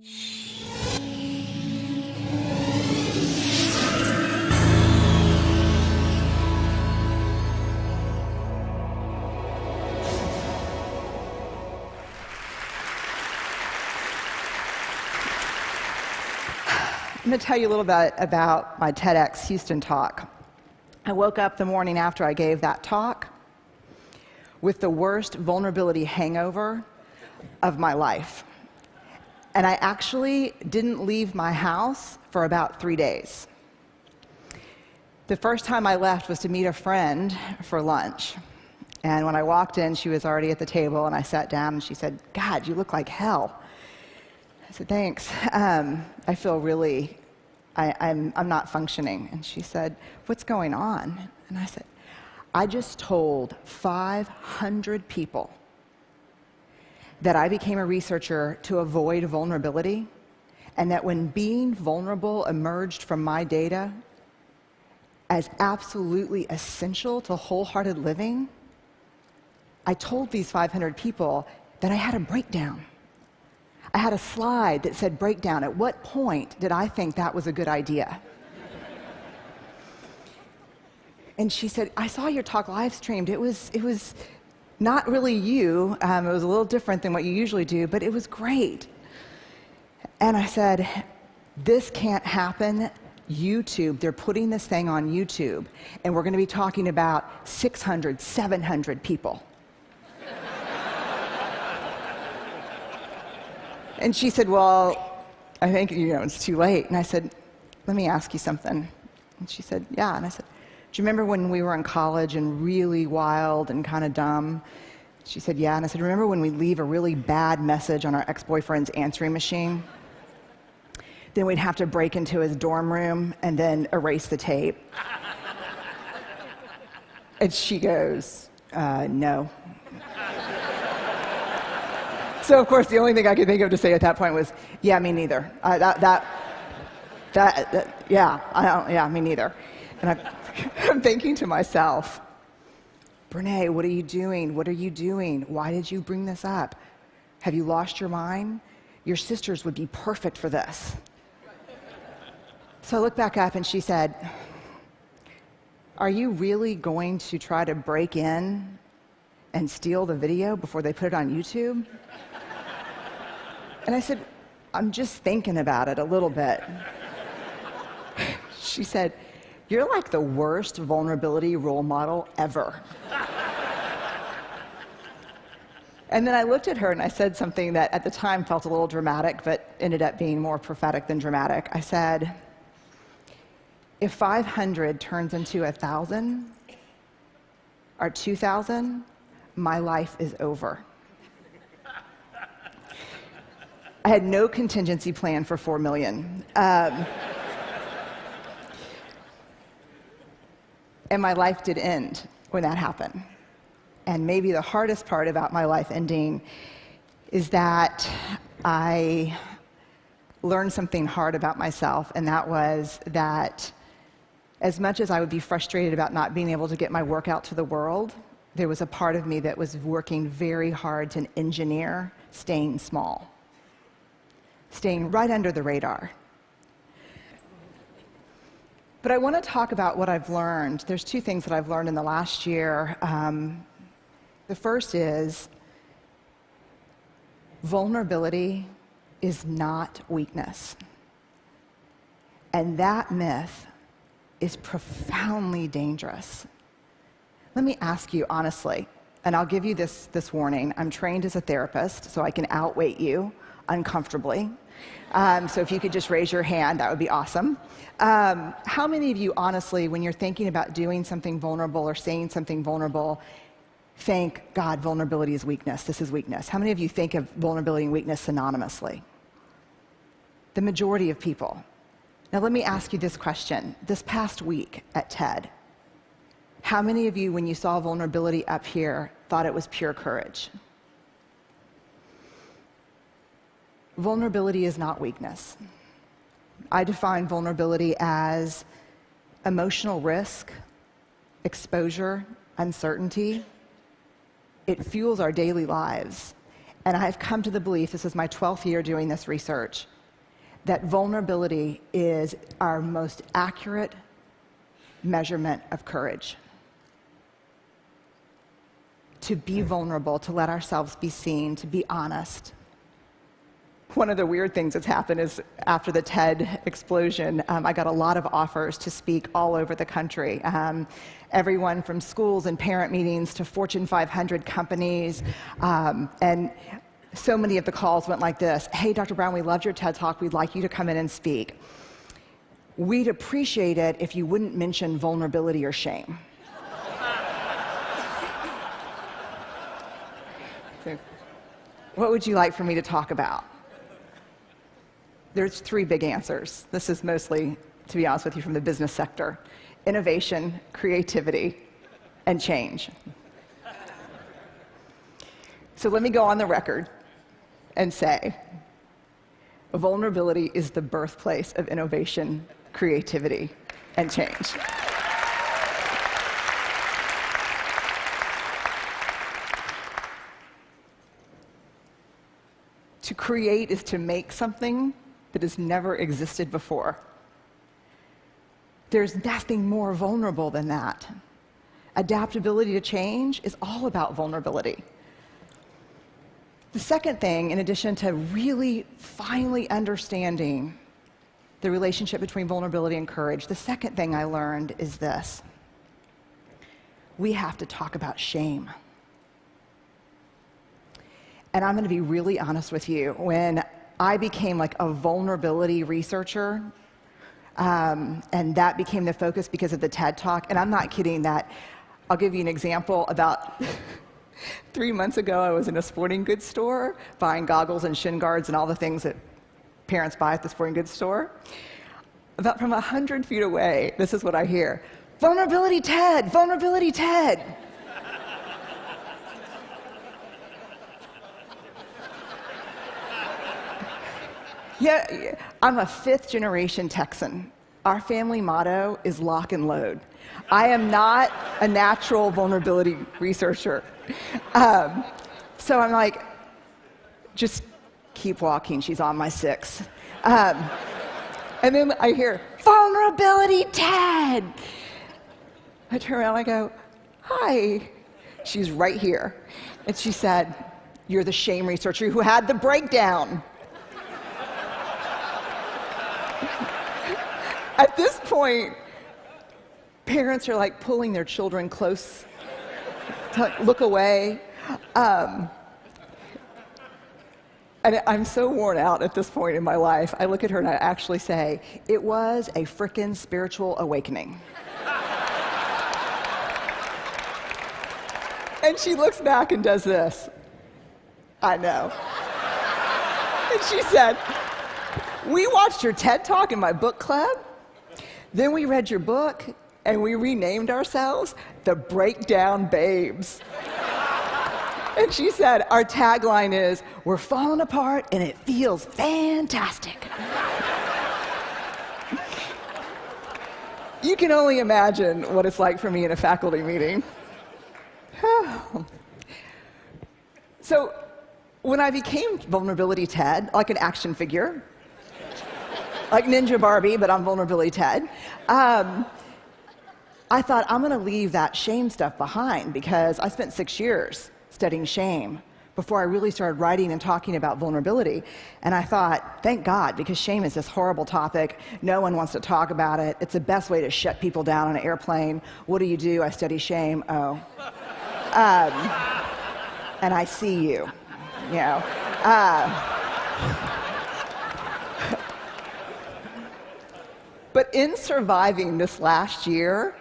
I'm going to tell you a little bit about my TEDx Houston talk. I woke up the morning after I gave that talk with the worst vulnerability hangover of my life. And I actually didn't leave my house for about 3 days. The first time I left was to meet a friend for lunch. And when I walked in, she was already at the table, and I sat down, and she said, "God, you look like hell." I said, "Thanks. I feel really, I'm not functioning." And she said, "What's going on?" And I said, "I just told 500 people that I became a researcher to avoid vulnerability, and that when being vulnerable emerged from my data as absolutely essential to wholehearted living, I told these 500 people that I had a breakdown. I had a slide that said breakdown. At what point did I think that was a good idea?" And she said, "I saw your talk live streamed. It was not really you. It was a little different than what you usually do, but it was great." And I said, "This can't happen. YouTube, they're putting this thing on YouTube, and we're going to be talking about 600, 700 people." And she said, "Well, I think, it's too late." And I said, "Let me ask you something." And she said, "Yeah." And I said, "Do you remember when we were in college and really wild and kind of dumb?" She said, "Yeah." And I said, "Remember when we leave a really bad message on our ex-boyfriend's answering machine? Then we'd have to break into his dorm room and then erase the tape." And she goes, "No." So, of course, the only thing I could think of to say at that point was, "Yeah, me neither. Yeah, me neither." And I'm thinking to myself, "Brené, what are you doing? What are you doing? Why did you bring this up? Have you lost your mind? Your sisters would be perfect for this." So I looked back up, and she said, "Are you really going to try to break in and steal the video before they put it on YouTube?" And I said, "I'm just thinking about it a little bit." She said, "You're like the worst vulnerability role model ever." And then I looked at her and I said something that at the time felt a little dramatic, but ended up being more prophetic than dramatic. I said, "If 500 turns into 1,000 or 2,000, my life is over." I had no contingency plan for 4 million. And my life did end when that happened. And maybe the hardest part about my life ending is that I learned something hard about myself, and that was that as much as I would be frustrated about not being able to get my work out to the world, there was a part of me that was working very hard to engineer staying small, staying right under the radar. But I want to talk about what I've learned. There's 2 things that I've learned in the last year. The first is vulnerability is not weakness. And that myth is profoundly dangerous. Let me ask you honestly, and I'll give you this warning. I'm trained as a therapist, so I can outweight you uncomfortably. So if you could just raise your hand, that would be awesome. How many of you, honestly, when you're thinking about doing something vulnerable or saying something vulnerable, think, "God, vulnerability is weakness. This is weakness"? How many of you think of vulnerability and weakness synonymously? The majority of people. Now let me ask you this question. This past week at TED, how many of you, when you saw vulnerability up here, thought it was pure courage? Vulnerability is not weakness. I define vulnerability as emotional risk, exposure, uncertainty. It fuels our daily lives. and I've come to the belief, this is my 12th year doing this research, that vulnerability is our most accurate measurement of courage. To be vulnerable, to let ourselves be seen, to be honest. One of the weird things that's happened is after the TED explosion, I got a lot of offers to speak all over the country. Everyone from schools and parent meetings to Fortune 500 companies. And so many of the calls went like this: hey, Dr. Brown, we loved your TED Talk. We'd like you to come in and speak. We'd appreciate it if you wouldn't mention vulnerability or shame. What would you like for me to talk about? There's 3 big answers. This is mostly, to be honest with you, from the business sector: innovation, creativity, and change. So let me go on the record and say, vulnerability is the birthplace of innovation, creativity, and change. To create is to make something that has never existed before. There's nothing more vulnerable than that. Adaptability to change is all about vulnerability. The second thing, in addition to really finally understanding the relationship between vulnerability and courage, the second thing I learned is this: we have to talk about shame. And I'm going to be really honest with you. When I became like a vulnerability researcher, and that became the focus because of the TED Talk, and I'm not kidding that. I'll give you an example. About 3 months ago, I was in a sporting goods store buying goggles and shin guards and all the things that parents buy at the sporting goods store. About from 100 feet away, this is what I hear: vulnerability TED, vulnerability TED. Yeah, I'm a 5th-generation Texan. Our family motto is lock and load. I am not a natural vulnerability researcher. So I'm like, just keep walking, she's on my 6th. And then I hear, vulnerability TED. I turn around, I go, hi. She's right here. And she said, you're the shame researcher who had the breakdown. At this point, parents are like pulling their children close to look away. And I'm so worn out at this point in my life. I look at her and I actually say, it was a frickin' spiritual awakening. And she looks back and does this. I know. And she said, we watched your TED Talk in my book club. Then we read your book, and we renamed ourselves the Breakdown Babes. And she said, our tagline is, we're falling apart, and it feels fantastic. You can only imagine what it's like for me in a faculty meeting. So when I became Vulnerability TED, like an action figure, like Ninja Barbie, but I'm Vulnerability TED, I thought, I'm going to leave that shame stuff behind, because I spent 6 years studying shame before I really started writing and talking about vulnerability. And I thought, thank God, because shame is this horrible topic. No one wants to talk about it. It's the best way to shut people down on an airplane. What do? I study shame. Oh. And I see you, you know. But in surviving this last year,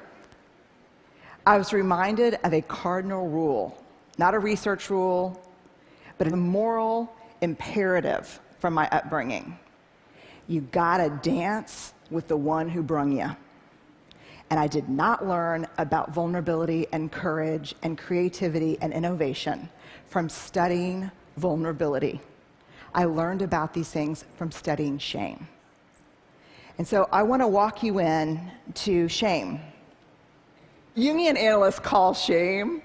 I was reminded of a cardinal rule, not a research rule, but a moral imperative from my upbringing. You gotta dance with the one who brung you. And I did not learn about vulnerability and courage and creativity and innovation from studying vulnerability. I learned about these things from studying shame. And so I want to walk you in to shame. Jungian analysts call shame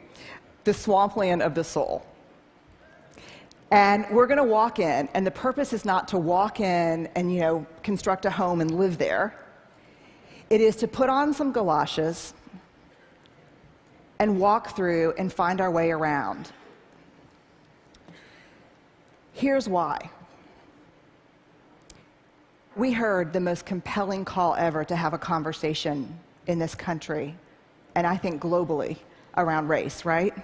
the swampland of the soul. And we're going to walk in, and the purpose is not to walk in and, construct a home and live there. It is to put on some galoshes and walk through and find our way around. Here's why. We heard the most compelling call ever to have a conversation in this country, and I think globally, around race, right?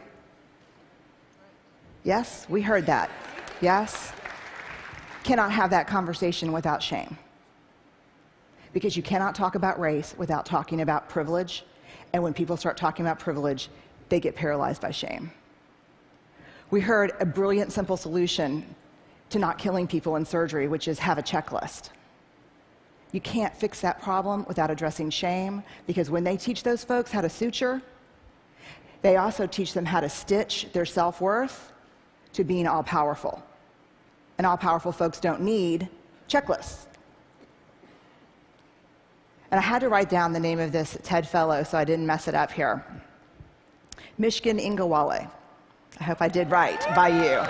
Yes, we heard that. Yes? Cannot have that conversation without shame. Because you cannot talk about race without talking about privilege, and when people start talking about privilege, they get paralyzed by shame. We heard a brilliant, simple solution to not killing people in surgery, which is have a checklist. You can't fix that problem without addressing shame, because when they teach those folks how to suture, they also teach them how to stitch their self-worth to being all-powerful. And all-powerful folks don't need checklists. And I had to write down the name of this TED Fellow so I didn't mess it up here. Mishkin Ingawale. I hope I did right by you.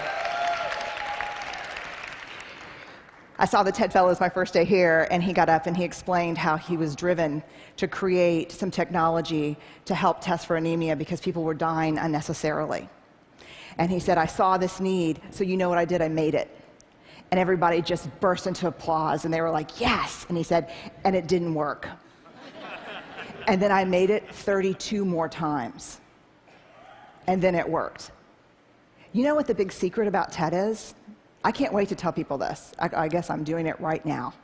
I saw the TED Fellows my first day here, and he got up and he explained how he was driven to create some technology to help test for anemia because people were dying unnecessarily. And he said, I saw this need, so you know what I did? I made it. And everybody just burst into applause, and they were like, yes! And he said, and it didn't work. And then I made it 32 more times. And then it worked. You know what the big secret about TED is? I can't wait to tell people this. I guess I'm doing it right now.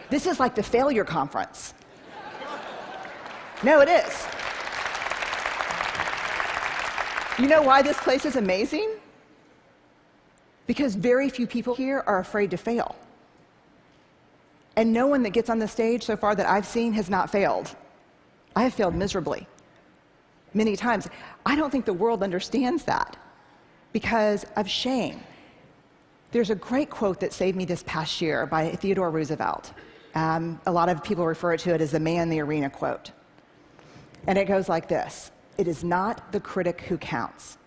This is like the failure conference. No, it is. You know why this place is amazing? Because very few people here are afraid to fail. And no one that gets on the stage so far that I've seen has not failed. I have failed miserably, many times. I don't think the world understands that because of shame. There's a great quote that saved me this past year by Theodore Roosevelt. A lot of people refer to it as the man in the arena quote. And it goes like this: it is not the critic who counts.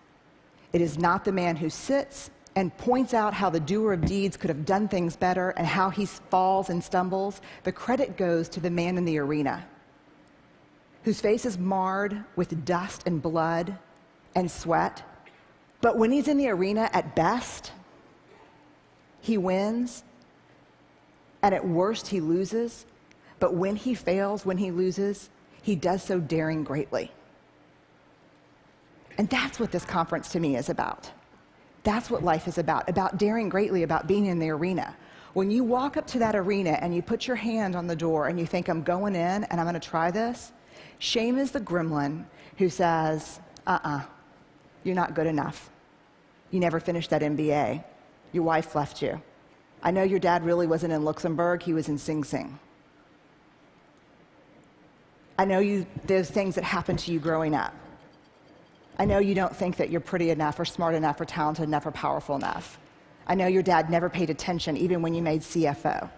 It is not the man who sits and points out how the doer of deeds could have done things better and how he falls and stumbles. The credit goes to the man in the arena, whose face is marred with dust and blood and sweat. But when he's in the arena, at best, he wins, and at worst, he loses. But when he fails, when he loses, he does so daring greatly. And that's what this conference to me is about. That's what life is about daring greatly, about being in the arena. When you walk up to that arena and you put your hand on the door and you think, I'm going in and I'm going to try this, shame is the gremlin who says, you're not good enough. You never finished that MBA. Your wife left you. I know your dad really wasn't in Luxembourg, he was in Sing Sing. I know there's things that happened to you growing up. I know you don't think that you're pretty enough or smart enough or talented enough or powerful enough. I know your dad never paid attention even when you made CFO.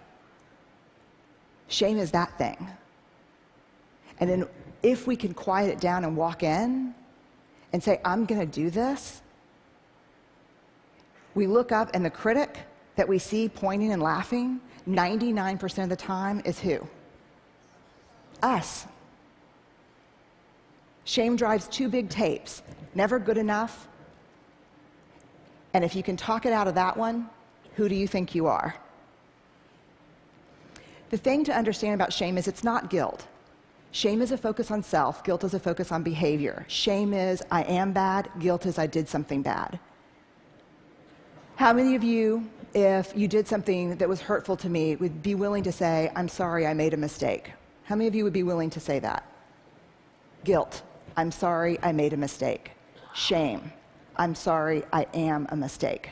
Shame is that thing. And then if we can quiet it down and walk in and say, I'm going to do this, we look up and the critic that we see pointing and laughing, 99% of the time is who? Us. Shame drives two big tapes: never good enough, and if you can talk it out of that one, who do you think you are? The thing to understand about shame is it's not guilt. Shame is a focus on self, guilt is a focus on behavior. Shame is I am bad, guilt is I did something bad. How many of you, if you did something that was hurtful to me, would be willing to say, I'm sorry, I made a mistake? How many of you would be willing to say that? Guilt. I'm sorry, I made a mistake. Shame. I'm sorry, I am a mistake.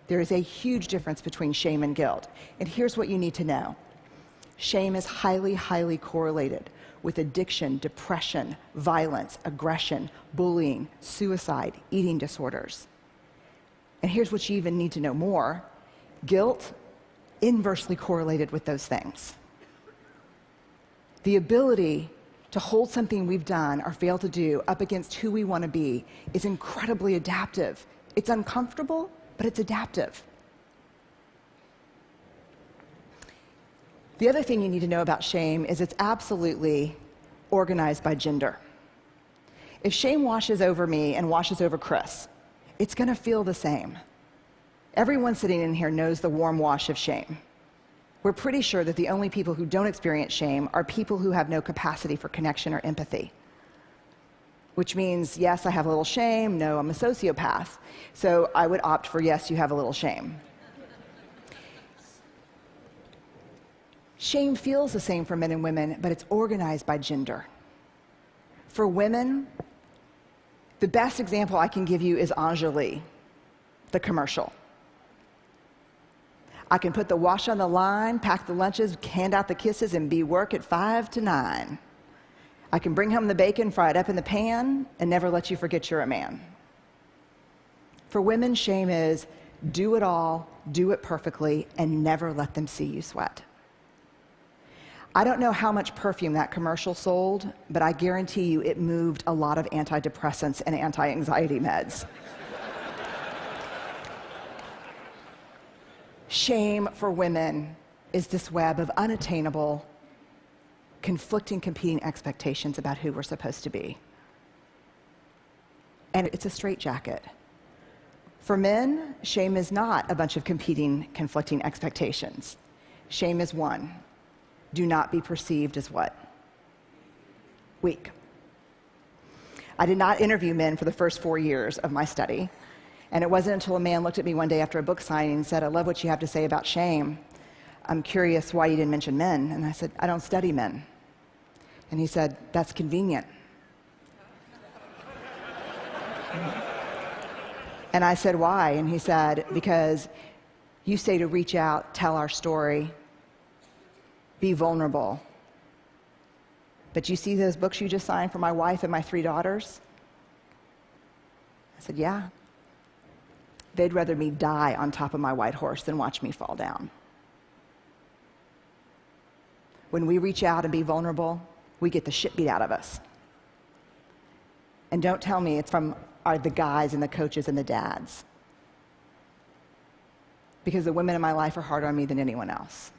There is a huge difference between shame and guilt. And here's what you need to know. Shame is highly, highly correlated with addiction, depression, violence, aggression, bullying, suicide, eating disorders. And here's what you even need to know more. Guilt, inversely correlated with those things. The ability to hold something we've done or failed to do up against who we want to be is incredibly adaptive. It's uncomfortable, but it's adaptive. The other thing you need to know about shame is it's absolutely organized by gender. If shame washes over me and washes over Chris, it's going to feel the same. Everyone sitting in here knows the warm wash of shame. We're pretty sure that the only people who don't experience shame are people who have no capacity for connection or empathy. Which means, yes, I have a little shame, no, I'm a sociopath. So I would opt for yes, you have a little shame. Shame feels the same for men and women, but it's organized by gender. For women, the best example I can give you is Anjali, the commercial. I can put the wash on the line, pack the lunches, hand out the kisses, and be work at 5 to 9. I can bring home the bacon, fry it up in the pan, and never let you forget you're a man. For women, shame is do it all, do it perfectly, and never let them see you sweat. I don't know how much perfume that commercial sold, but I guarantee you it moved a lot of antidepressants and anti-anxiety meds. Shame for women is this web of unattainable, conflicting, competing expectations about who we're supposed to be. And it's a straitjacket. For men, shame is not a bunch of competing, conflicting expectations. Shame is one. Do not be perceived as what? Weak. I did not interview men for the first 4 years of my study. And it wasn't until a man looked at me one day after a book signing and said, I love what you have to say about shame. I'm curious why you didn't mention men. And I said, I don't study men. And he said, that's convenient. And I said, why? And he said, because you say to reach out, tell our story, be vulnerable. But you see those books you just signed for my wife and my 3 daughters? I said, yeah. They'd rather me die on top of my white horse than watch me fall down. When we reach out and be vulnerable, we get the shit beat out of us. And don't tell me it's from the guys and the coaches and the dads. Because the women in my life are harder on me than anyone else.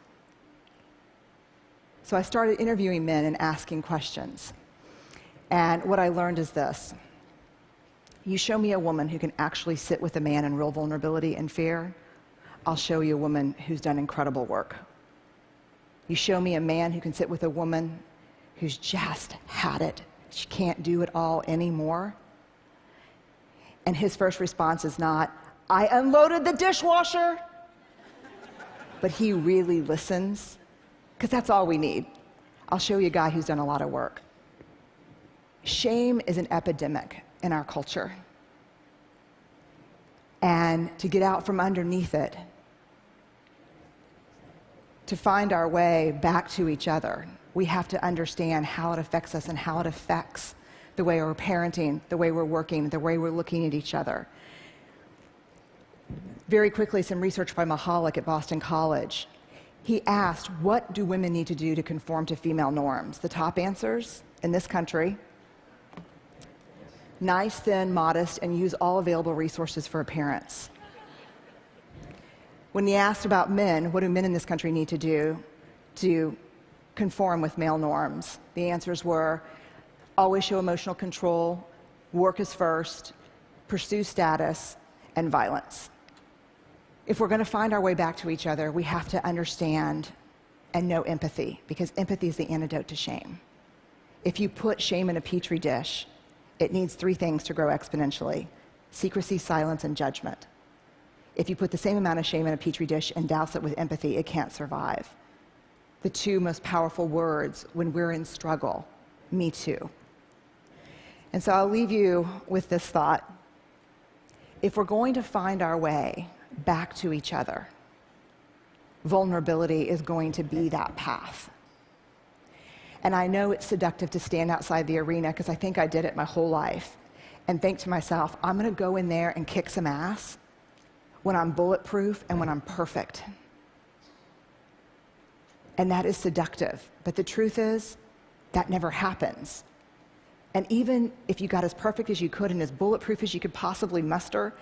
So I started interviewing men and asking questions. And what I learned is this. You show me a woman who can actually sit with a man in real vulnerability and fear, I'll show you a woman who's done incredible work. You show me a man who can sit with a woman who's just had it. She can't do it all anymore. And his first response is not, I unloaded the dishwasher. But he really listens, because that's all we need. I'll show you a guy who's done a lot of work. Shame is an epidemic in our culture. And to get out from underneath it, to find our way back to each other, we have to understand how it affects us and how it affects the way we're parenting, the way we're working, the way we're looking at each other. Very quickly, some research by Mahalik at Boston College. He asked, what do women need to do to conform to female norms? The top answers in this country: nice, thin, modest, and use all available resources for appearance. When he asked about men, what do men in this country need to do to conform with male norms? The answers were always show emotional control, work is first, pursue status, and violence. If we're going to find our way back to each other, we have to understand and know empathy, because empathy is the antidote to shame. If you put shame in a petri dish, it needs 3 things to grow exponentially: secrecy, silence, and judgment. If you put the same amount of shame in a petri dish and douse it with empathy, it can't survive. The 2 most powerful words when we're in struggle: me too. And so I'll leave you with this thought. If we're going to find our way back to each other, vulnerability is going to be that path. And I know it's seductive to stand outside the arena, because I think I did it my whole life, and think to myself, I'm going to go in there and kick some ass when I'm bulletproof and when I'm perfect. And that is seductive. But the truth is, that never happens. And even if you got as perfect as you could and as bulletproof as you could possibly muster,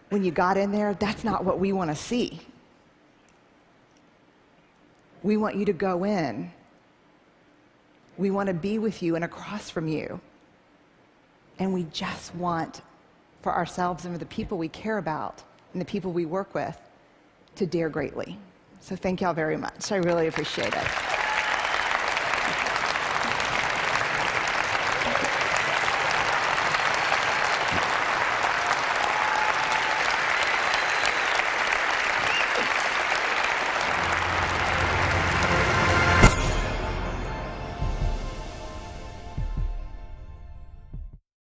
when you got in there, that's not what we want to see. We want you to go in. We want to be with you and across from you. And we just want for ourselves and for the people we care about and the people we work with to dare greatly. So thank y'all very much. I really appreciate it.